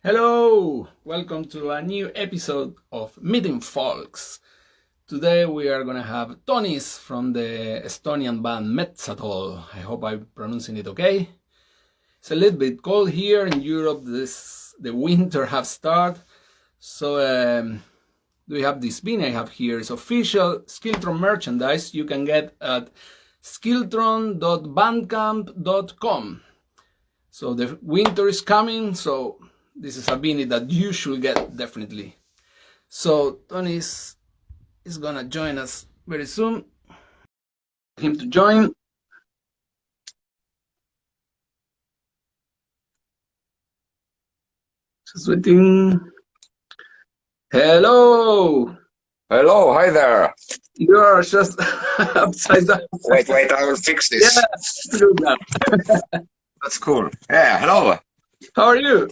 Hello! Welcome to a new episode of Meeting Folks. Today we are going to have Tõnis from the Estonian band Metsatöll. I hope I'm pronouncing it okay. It's a little bit cold here in Europe. The winter has started. So we have this bean I have here. It's official Skiltron merchandise you can get at skiltron.bandcamp.com. So the winter is coming, so this is a beanie that you should get, definitely. So Tõnis is gonna join us very soon. Him to join. Just waiting. Hello. Hello, hi there. You are just upside down. Wait, I will fix this. Yeah, do that. That's cool. Yeah, hello. How are you?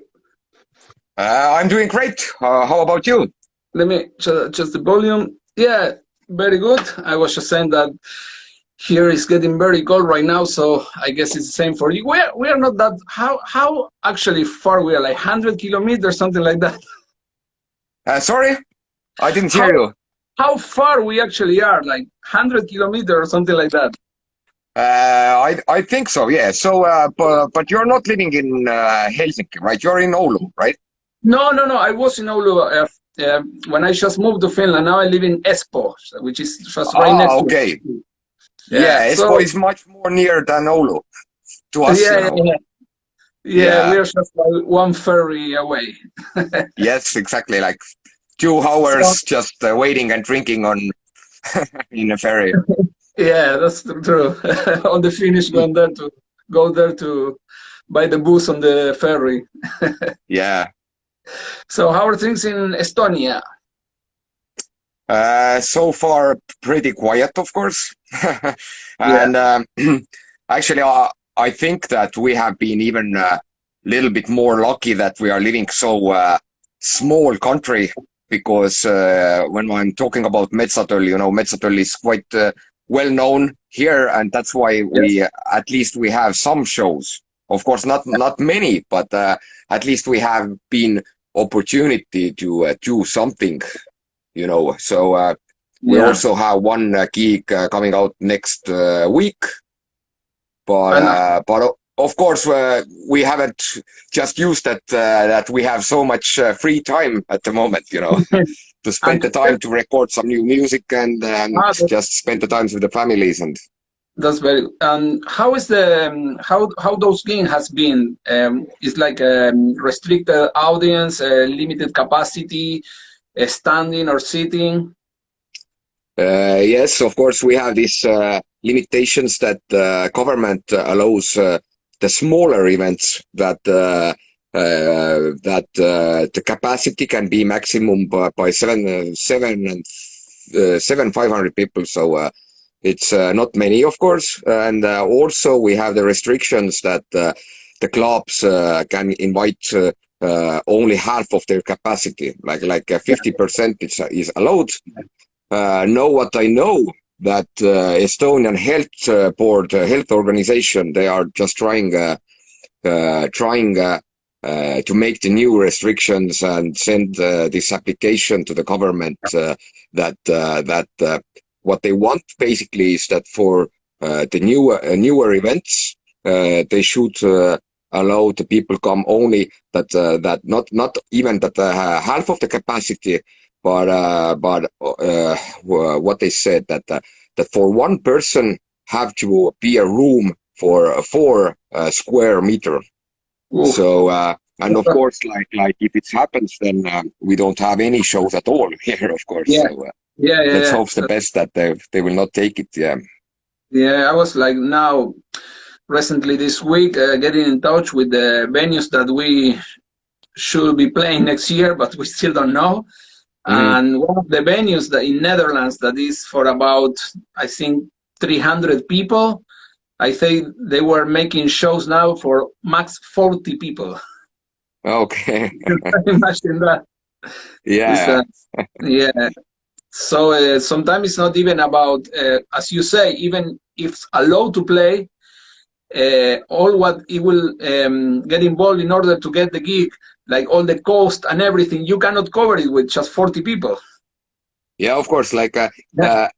I'm doing great. How about you? Let me adjust the volume. Yeah, very good. I was just saying that here is getting very cold right now, so I guess it's the same for you. We are not that. How actually far we are? Like 100 kilometers, something like that. Sorry, I didn't hear you. How far we actually are? Like 100 kilometers or something like that. I think so. Yeah. So, but you're not living in Helsinki, right? You're in Oulu, right? No. I was in Oulu when I just moved to Finland. Now I live in Espoo, which is just right next to. Okay. Yeah, Espoo is much more near than Oulu to us. Yeah, we are just like one ferry away. Yes, exactly. Like 2 hours just waiting and drinking on in a ferry. Yeah, that's true. On the finish, go there to buy the booze on the ferry. Yeah. So how are things in Estonia? So far, pretty quiet, of course. And actually, I think that we have been even a little bit more lucky that we are living so small country, because when I'm talking about Metsatöll, Metsatöll is quite well known here, and that's why we at least we have some shows. Of course, not many, but at least we have been opportunity to do something, So we also have one gig coming out next week, but of course we haven't just used that we have so much free time at the moment, to spend the time to record some new music and just spend the time with the families. And that's very. How is the how those games has been? It's like a restricted audience, limited capacity, standing or sitting. Yes, of course we have these limitations that the government allows the smaller events that the capacity can be maximum by 500 people. So it's not many, of course, and also we have the restrictions that the clubs can invite only half of their capacity, like 50% is allowed. What I know that Estonian health board, health organization, they are just trying to make the new restrictions and send this application to the government that what they want basically is that for the newer events they should allow the people come only that not even that half of the capacity, but what they said that for one person have to be a room for 4 square meter. Ooh. So and of course, like if it happens, then we don't have any shows at all here, of course. Yeah. So, let's hope the best that they will not take it. I was like now recently this week getting in touch with the venues that we should be playing next year, but we still don't know. And one of the venues that in Netherlands that is for about, I think, 300 people. I think they were making shows now for max 40 people. Okay. Imagine that. Yeah. So sometimes it's not even about, as you say, even if it's allowed to play, all what it will get involved in order to get the gig, like all the cost and everything, you cannot cover it with just 40 people. Yeah, of course.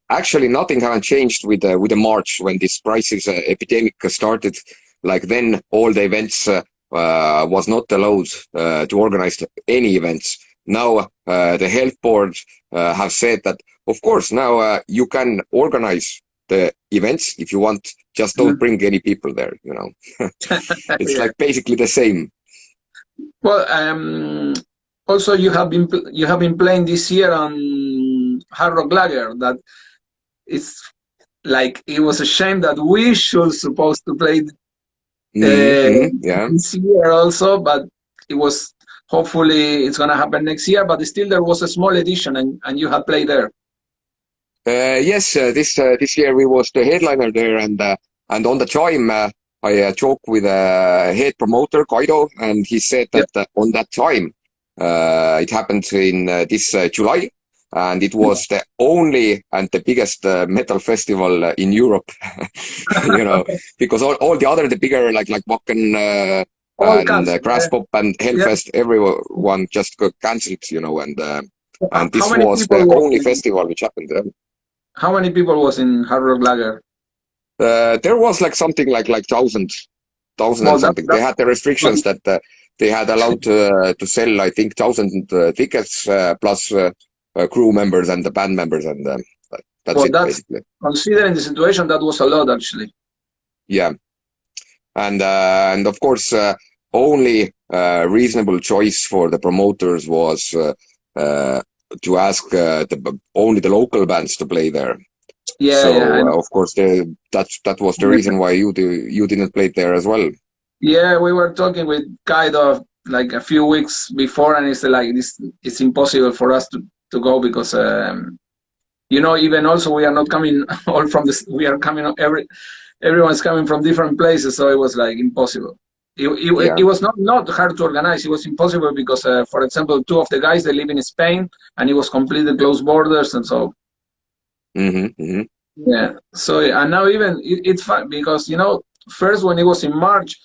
Actually, nothing haven't changed with the March when this crisis epidemic started. Like then, all the events was not allowed to organize any events. Now the health board have said that, of course, now you can organize the events if you want. Just don't bring any people there. You know, it's Yeah. like basically the same. Well, also you have been playing this year on Hard Rock Lager. That it's like it was a shame that we should supposed to play Yeah. this year also, but it was hopefully it's gonna happen next year. But still, there was a small edition, and you had played there. Yes, this year we was the headliner there, and on the time I talked with head promoter Kaido, and he said Yep. that on that time it happened in this July, and it was the only and the biggest metal festival in Europe, you know, because all the other the bigger like Wacken All and cats. Graspop and Yeah. Hellfest, everyone just got cancelled, you know, and How this many was people the was only in, festival which happened there. How many people was in Hard Rock Lager? There was like something like thousand Well, and something. They had the restrictions that they had allowed to sell, I think, 1,000 tickets plus crew members and the band members, and that's it that's basically. considering the situation, that was a lot actually. Yeah, and of course, only reasonable choice for the promoters was to ask only the local bands to play there. Yeah, So yeah, I know. of course, that was the reason why you didn't play there as well. Yeah, we were talking with Kaido like a few weeks before, and it's like this. It's impossible for us to go because even also we are not coming all from this. We are coming everyone's coming from different places, so it was like impossible. Yeah. It was not hard to organize. It was impossible because, for example, two of the guys they live in Spain, and it was completely closed borders, and so. Yeah. So and now even it's fun because first when it was in March,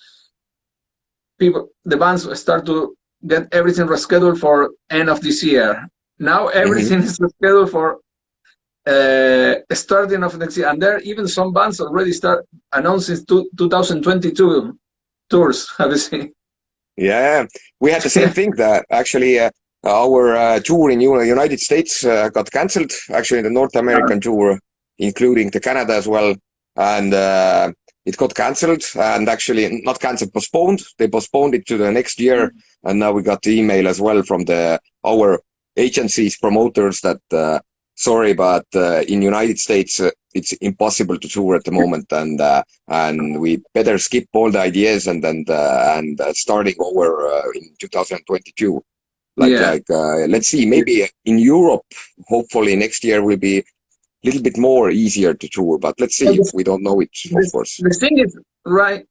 the bands start to get everything rescheduled for end of this year. Now everything is rescheduled for starting of next year, and there even some bands already start announcing 2022 tours. Have you seen? Yeah, we had the same thing that actually our tour in United States got cancelled. Actually, the North American tour, including the Canada as well, and it got cancelled. And actually, not cancelled, postponed. They postponed it to the next year, and now we got the email as well from our agencies promoters that sorry, but in United States it's impossible to tour at the moment, and we better skip all the ideas and starting over in 2022. Let's see, maybe in Europe, hopefully next year will be a little bit more easier to tour, but let's see. We don't know it, of course. The thing is, right,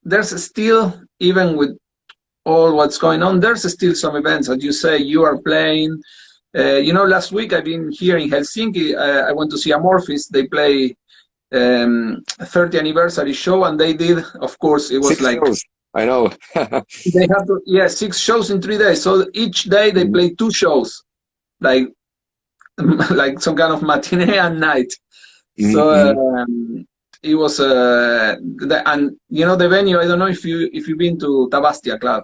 there's still, even with all what's going on, there's still some events that you say you are playing. Last week I've been here in Helsinki. I went to see Amorphis. They play 30th anniversary show, and they did, of course, it was 6 shows. I know. They have 6 shows in 3 days. So each day they play 2 shows, like some kind of matinee and night. So it was and the venue. I don't know if you've been to Tavastia Club.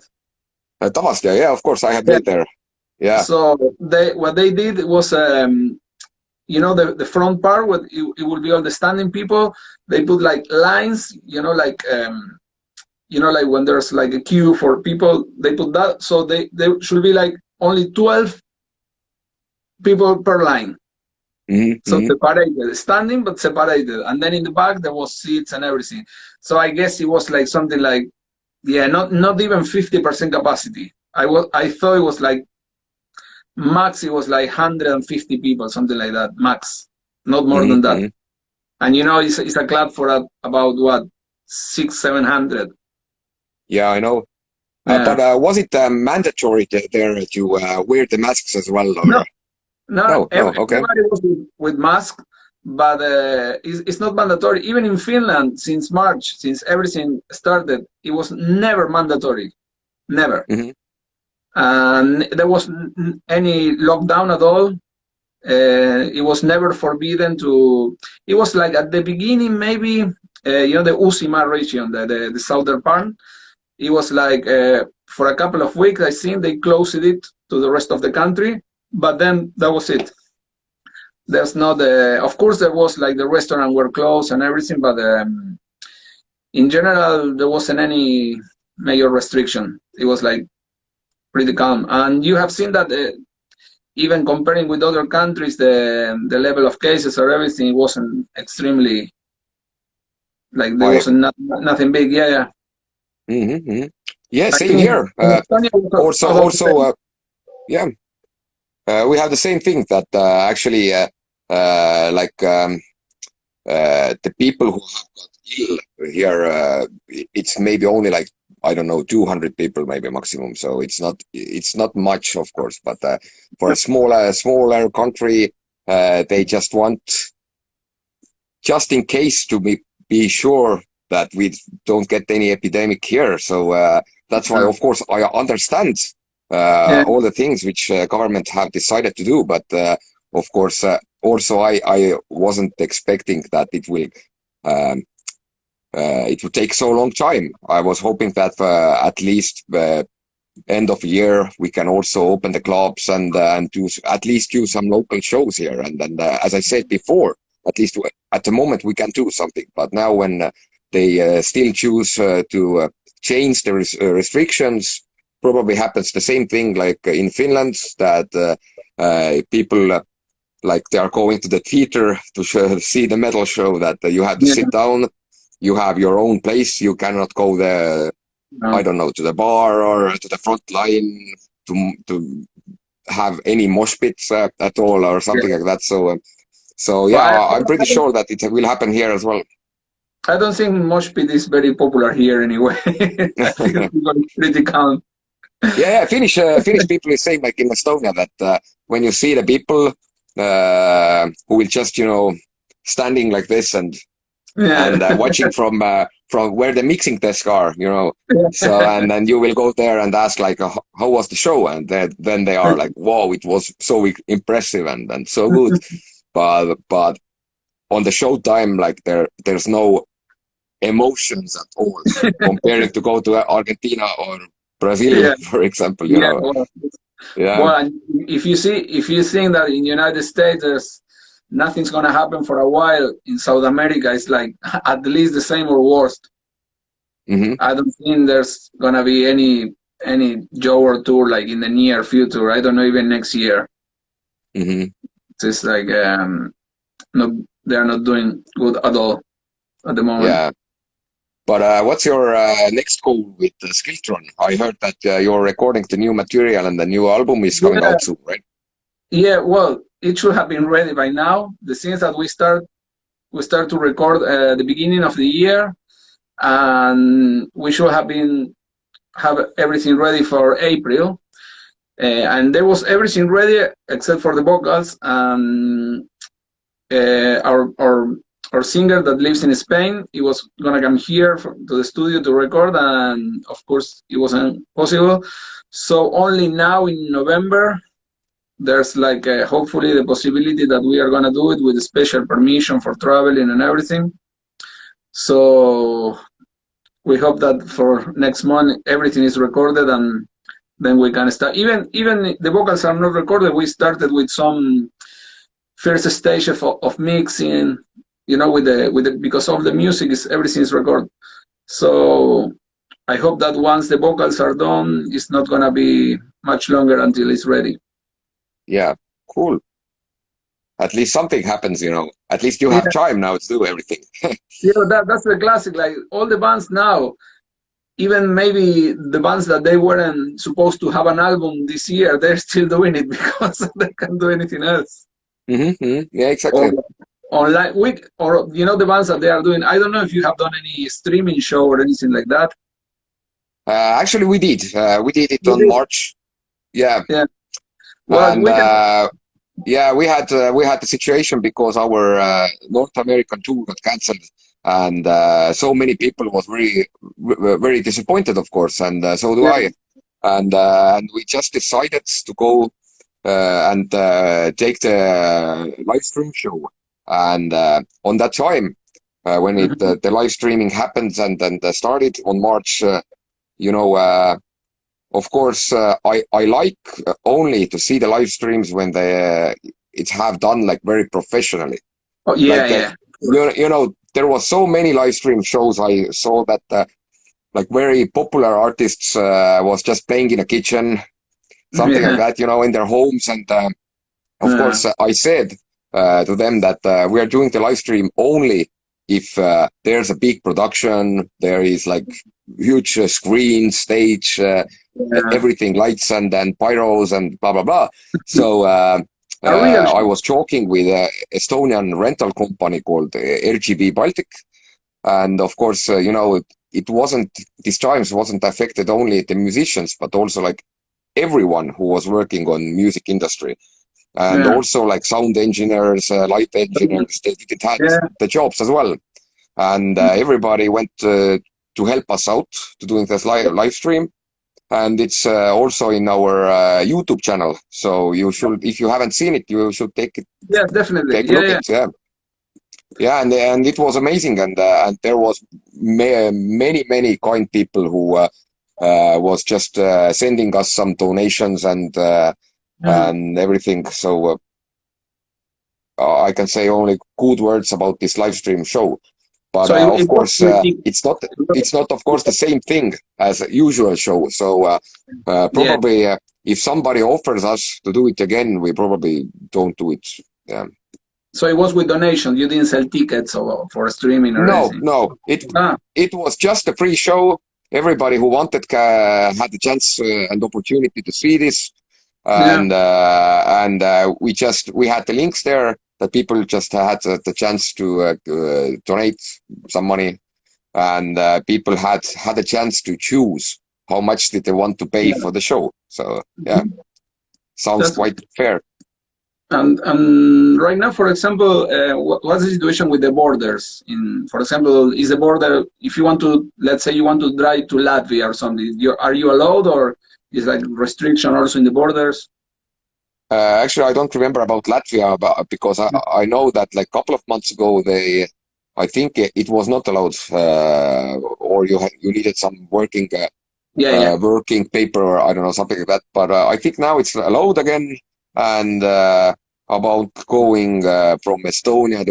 Tavastia, yeah, of course, I have been there. Yeah. So what they did was the front part where it will be all the standing people. They put like lines, like when there's like a queue for people, they put that. So they should be like only 12 people per line. So separated, standing but separated, and then in the back there was seats and everything. So I guess it was like something like, not even 50% capacity. I thought it was like max. It was like 150 people, something like that, max, not more than that. And it's a club for about what 600-700. Yeah, I know. But was it mandatory there to wear the masks as well? Or? No. Okay. Everybody was with masks, but it's not mandatory. Even in Finland, since March, since everything started, it was never mandatory. Never. and there was any lockdown at all. It was never forbidden to. It was like at the beginning, maybe the Usima region, the southern part. It was like for a couple of weeks, I think they closed it to the rest of the country, but then that was it. There's not, of course, there was like the restaurant were closed and everything, but in general, there wasn't any major restriction. It was like pretty calm, and you have seen that even comparing with other countries, the level of cases or everything wasn't extremely like there Quiet. wasn't nothing big. Yeah, yeah. Yeah, I same think here. in Estonia it was about the same. Yeah, we have the same thing that actually, like the people who have got ill here, it's maybe only like, I don't know, 200 people maybe maximum. So it's not much, of course, but for a smaller country, they just want, just in case, to be sure that we don't get any epidemic here. So that's why, of course, I understand Yeah, all the things which government have decided to do, but of course, also I wasn't expecting that um, it would take so long time. I was hoping that at least end of year we can also open the clubs and do at least do some local shows here. And then, as I said before, at least at the moment we can do something. But now when they still choose to change the restrictions, probably happens the same thing like in Finland, that people like they are going to the theater to see the metal show, that you have to yeah. sit down, you have your own place, you cannot go there, I No. don't know, to the bar or to the front line to have any mosh pits at all or Yeah. something like that. So But yeah, I'm pretty sure that it will happen here as well. I don't think mosh pit is very popular here anyway. I think people are pretty calm. Yeah, Finnish people is saying like in Estonia that when you see the people who will just standing like this and Yeah. watching from where the mixing desks are, so and then you will go there and ask like how was the show, and then they are like, wow, it was so impressive and so good, but on the show time, like there's no emotions at all comparing to go to Argentina or Brazil, Yeah. for example, Yeah. yeah. Well, and if you think that in the United States there's nothing's gonna happen for a while, in South America it's like at least the same or worse. hmm I don't think there's gonna be any show or tour like in the near future. I don't know, even next year. hmm It's like no, they're not doing good at all at the moment. yeah. But what's your next goal with Skiltron? I heard that you're recording the new material and the new album is coming Yeah, out soon, right? yeah. Well, it should have been ready by now. The things that we start to record the beginning of the year, and we should have everything ready for April. And there was everything ready except for the vocals. Our singer that lives in Spain, he was gonna come here to the studio to record, and of course it wasn't possible. So only now in November there's like hopefully the possibility that we are gonna do it with special permission for traveling and everything. So we hope that for next month everything is recorded, and then we can start. Even the vocals are not recorded. We started with some first stage of mixing, with the because all the music is everything is recorded. So I hope that once the vocals are done, it's not gonna be much longer until it's ready. Yeah, cool. At least something happens. At least you have Yeah, time now to do everything. that's the classic. Like all the bands now, even maybe the bands that they weren't supposed to have an album this year, they're still doing it because they can't do anything else. Yeah, Or exactly. online week, or the bands that they are doing. I don't know if you have done any streaming show or anything like that. Actually, we did. We did it You on did? March. Yeah, Yeah. Well, and we can. yeah, we had the situation because our North American tour got cancelled, and so many people was very disappointed, of course, and so do Yeah. I. and we just decided to go and take the live stream show. And on that time, when the live streaming happened and started on March, you know, of course, I like only to see the live streams when they it's have done like very professionally. Oh, yeah, Like yeah. you know, there was so many live stream shows I saw that like very popular artists was just playing in a kitchen, something like Yeah. that, you know, in their homes. And of Yeah. course, I said to them that we are doing the live stream only if there's a big production, there is like huge screen, stage, Yeah. everything, lights and pyros and blah blah blah. So A real I show. was talking with an Estonian rental company called RGB Baltic, and of course, you know, it wasn't these times wasn't affected only the musicians, but also like everyone who was working on music industry, and Yeah. also like sound engineers, light engineers. They didn't have Yeah. the jobs as well, and everybody went to help us out to doing this live stream. And it's also in our YouTube channel. So you should, if you haven't seen it, you should Yes, definitely. take a Yeah, look yeah. at. Yeah, yeah, and it was amazing, and there was many kind people who was just sending us some donations Mm. and everything. So I can say only good words about this live stream show. But So of it was course, with the, it's not of course the same thing as a usual show. So yeah. probably if somebody offers us to do it again, we probably don't do it. Yeah. So it was with donation. You didn't sell tickets or for streaming or No, anything. no. Ah, It was just a free show. Everybody who wanted had the chance and opportunity to see this, yeah. and we had the links there that people just had the chance to donate some money, and people had a chance to choose how much did they want to pay Yeah. for the show. So yeah, sounds That's quite fair. and right now, for example, what's the situation with the borders? In, for example, is the border if you want to, let's say, you want to drive to Latvia or something, are you allowed, or is like restriction also in the borders? Actually, I don't remember about Latvia, but because I know that like a couple of months ago I think it was not allowed, or you needed some Yeah, yeah, working paper, or I don't know, something like that. But I think now it's allowed again. And about going from Estonia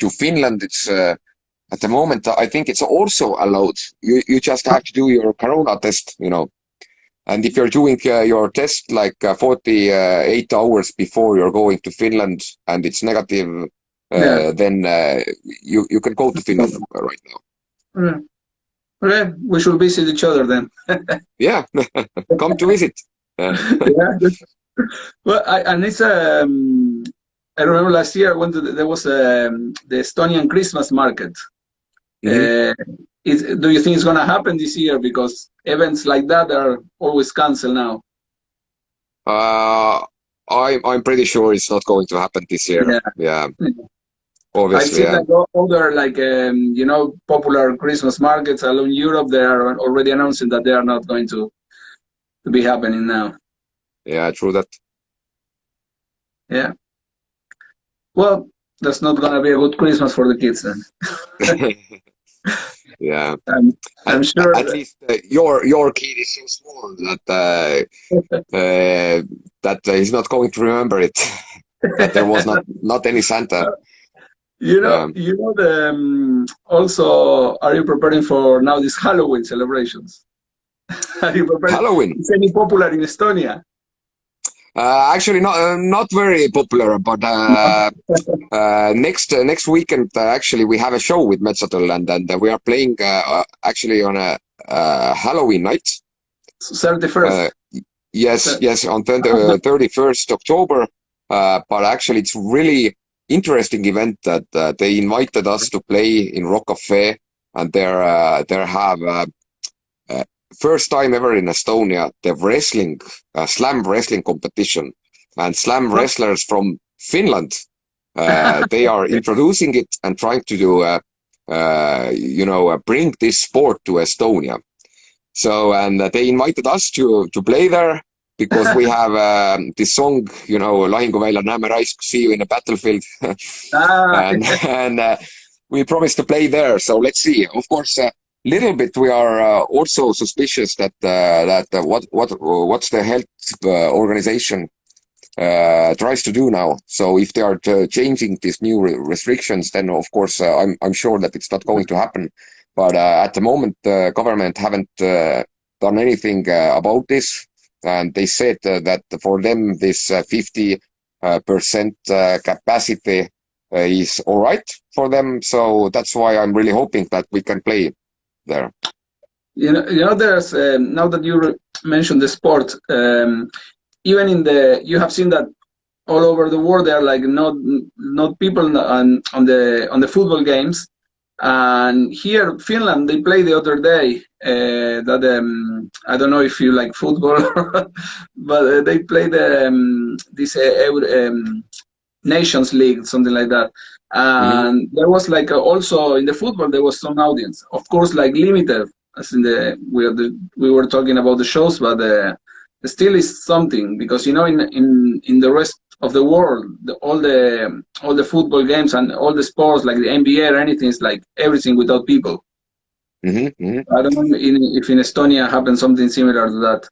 to Finland, it's at the moment I think it's also allowed. You just have to do your corona test, you know. And if you're doing your test like 48 hours before you're going to Finland and it's negative, yeah. then you can go to Finland right now. Yeah. Okay, we should visit each other then. Yeah, come to visit. Yeah. Well, and it's I remember last year when there was the Estonian Christmas market. Mhm. Do you think it's going to happen this year? Because events like that are always canceled now. Uh, I'm pretty sure it's not going to happen this year. Yeah. Yeah, I've obviously. seen Yeah, like other like popular Christmas markets along Europe. They are already announcing that they are not going to be happening now. yeah, true that. Yeah. Well, that's not going to be a good Christmas for the kids then. Yeah, I'm, at, I'm at sure. least your kid is so small that he's not going to remember it. That there was not any Santa. Yeah, You know the also. Are you preparing for now these Halloween celebrations? Are you preparing? Halloween. Is any popular in Estonia? Actually, not very popular, but next weekend actually we have a show with Metsatöll, and we are playing actually on a Halloween night. 31st. Yes, on 31st October. But actually, it's really interesting event that they invited us to play in Rock Cafe, and there have first time ever in Estonia the wrestling slam wrestling competition, and slam wrestlers from Finland. They are introducing it and trying to do bring this sport to Estonia. So, and they invited us to play there because we have this song, Lahinguväljal näeme raisku, see you in a battlefield. Ah, And we promised to play there. So let's see. Of course, little bit we are also suspicious that what's the health organization tries to do now. So if they are changing these new restrictions, then of course I'm sure that it's not going to happen. But at the moment, the government haven't done anything about this, and they said that for them this 50% capacity is all right for them. So that's why I'm really hoping that we can play there. There's now that you mentioned the sport, even you have seen that all over the world there are like not people on the football games, and here Finland they played the other day that I don't know if you like football, but they played this Nations League, something like that. And there was like also in the football there was some audience, of course, like limited, as in we were talking about the shows, but still is something, because in the rest of the world, all the football games and all the sports like the NBA or anything is like everything without people. I don't know if in Estonia happened something similar to that.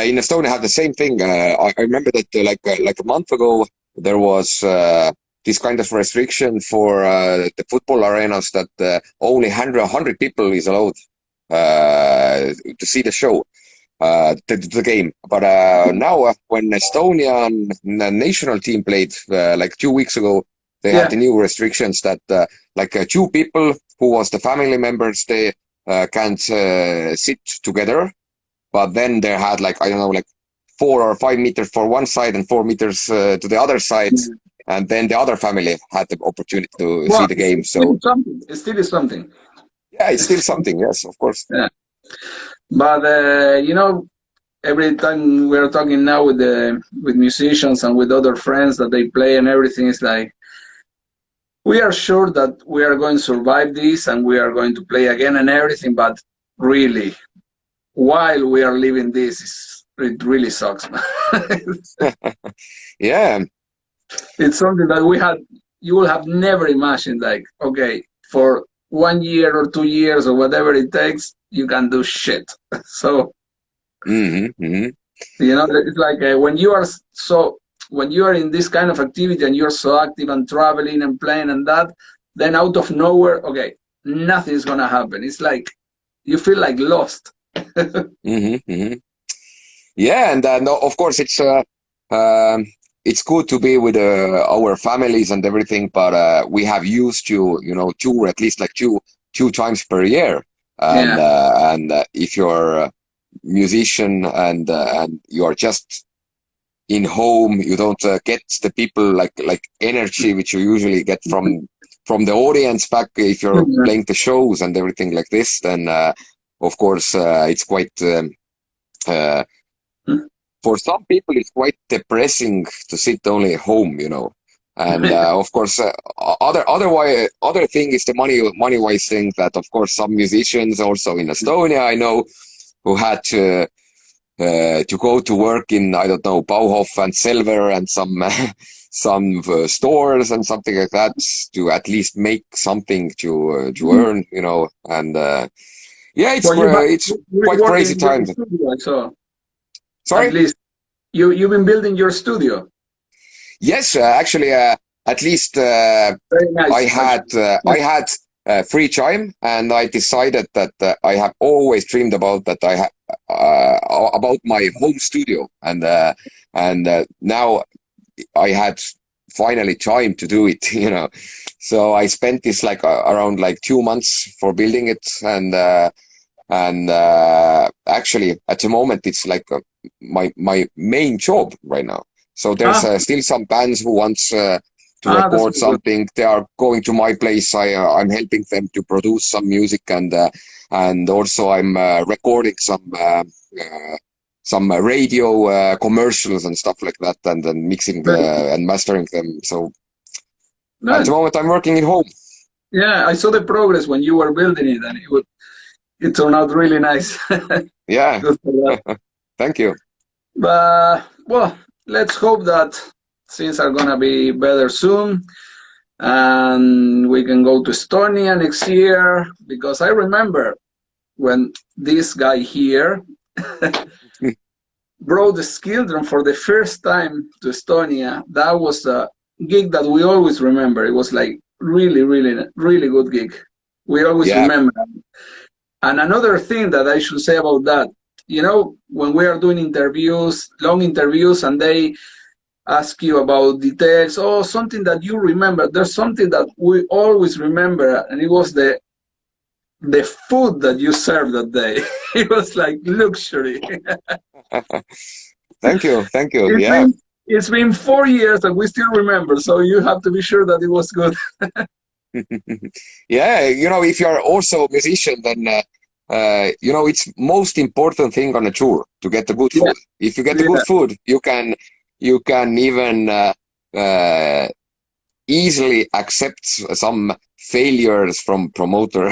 In Estonia, have the same thing. I remember that like a month ago there was this kind of restriction for the football arenas that only 100 people is allowed to see the show, the game. But now when Estonian national team played like 2 weeks ago, they had the new restrictions that like 2 people who was the family members, they can't sit together. But then they had like, I don't know, like 4 or 5 meters for one side and 4 meters to the other side. And then the other family had the opportunity to see the game. So it still is something. Yeah, it's still something. Yes, of course. Yeah. But every time we're talking now with musicians and with other friends that they play and everything, is like, we are sure that we are going to survive this and we are going to play again and everything. But really, while we are living this, it really sucks. Yeah. It's something that you will have never imagined, like, okay, for 1 year or 2 years or whatever it takes, you can do shit. So, it's like when you are in this kind of activity and you're so active and traveling and playing and that, then out of nowhere, okay, nothing's going to happen. It's like, you feel like lost. Yeah, and of course it's good to be with our families and everything, but we have used to tour at least like two times per year, and if you're a musician and you are just in home, you don't get the people like energy which you usually get from the audience back if you're playing the shows and everything like this. Then of course it's quite for some people it's quite depressing to sit only at home, and of course other thing is the money wise thing, that of course some musicians also in Estonia I know who had to go to work in, I don't know, Bauhof and Selver and some stores and something like that to at least make something to earn, and yeah, it's quite crazy times. Sorry? At least you've been building your studio. Yes, actually, at least Very nice. I had free time, and I decided that I have always dreamed about that. About my home studio, and now I had finally time to do it. So I spent this like around like 2 months for building it, and actually at the moment it's like my main job right now. So there's still some bands who wants to record something. They are going to my place. I'm helping them to produce some music, and also I'm recording some radio commercials and stuff like that, and then mixing and mastering them. So at the moment I'm working at home. Yeah, I saw the progress when you were building it, and it turned out really nice. Yeah. Good for that. Thank you. But well, let's hope that things are gonna be better soon, and we can go to Estonia next year. Because I remember when this guy here brought the Skiltron for the first time to Estonia. That was a gig that we always remember. It was like really, really, really good gig. We always Yeah. remember. And another thing that I should say about that, you know, when we are doing interviews, long interviews, and they ask you about details or something that you remember, there's something that we always remember, and it was the food that you served that day. It was like luxury. Thank you. Thank you. It's Yeah. been it's been 4 years and we still remember, so you have to be sure that it was good. Yeah, you know, if you are also a musician, then you know, it's most important thing on a tour to get the good Yeah, food. If you get the yeah, good food, you can even easily accept some failures from promoter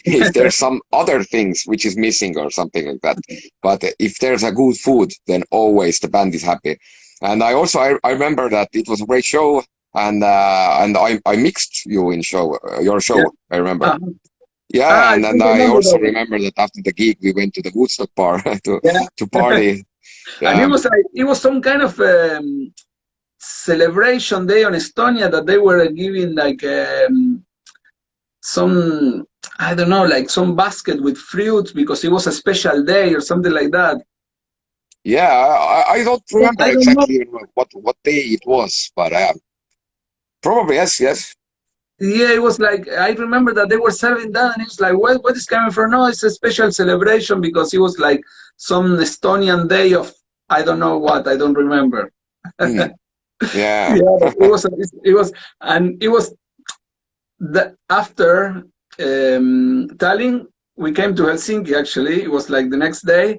if there's some other things which is missing or something like that. But if there's a good food, then always the band is happy. And I remember that it was a great show, and I mixed you in your yeah. show. I remember. Uh-huh. Yeah, I and then still I remember also that. remember that after the gig we went to the Woodstock bar Yeah. to party. And Yeah, it was some kind of celebration day on Estonia that they were giving like some, I don't know, like some basket with fruits because it was a special day or something like that. yeah. I don't remember I don't know. exactly what day it was, but probably yes, yes. Yeah, it was like I remember that they were serving that, and it was like, what is coming from? No, it's a special celebration because it was like some Estonian day of I don't know what. I don't remember. Hmm. Yeah. Yeah, but it was the after Tallinn, we came to Helsinki. Actually, it was like the next day,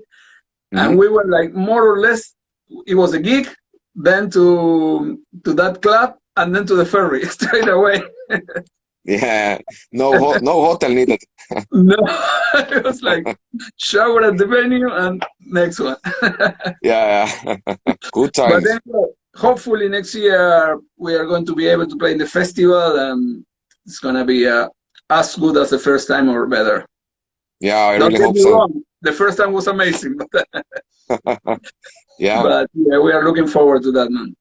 Hmm. and we were like more or less. It was a gig, then to that club, and then to the ferry straight away. Yeah. No hotel needed. No, it was like shower at the venue and next one. Yeah. Good But times. then, hopefully next year we are going to be able to play in the festival, and it's gonna be as good as the first time or better. Yeah, I Don't really get hope me so. wrong, the first time was amazing, Yeah. but yeah, we are looking forward to that, man.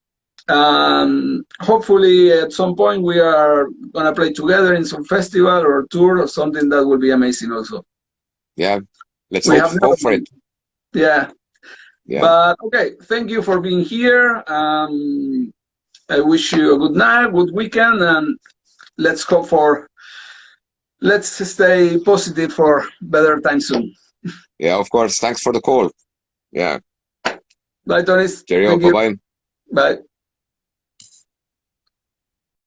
Hopefully at some point we are gonna play together in some festival or tour or something that will be amazing also. Yeah. Let's We have never hope for been. it. Yeah. Yeah. But okay, thank you for being here. I wish you a good night, good weekend, and let's hope for let's stay positive for better times soon. Yeah, of course. Thanks for the call. Yeah. Bye, Tõnis. Cheerio. Thank you. Bye-bye. Bye.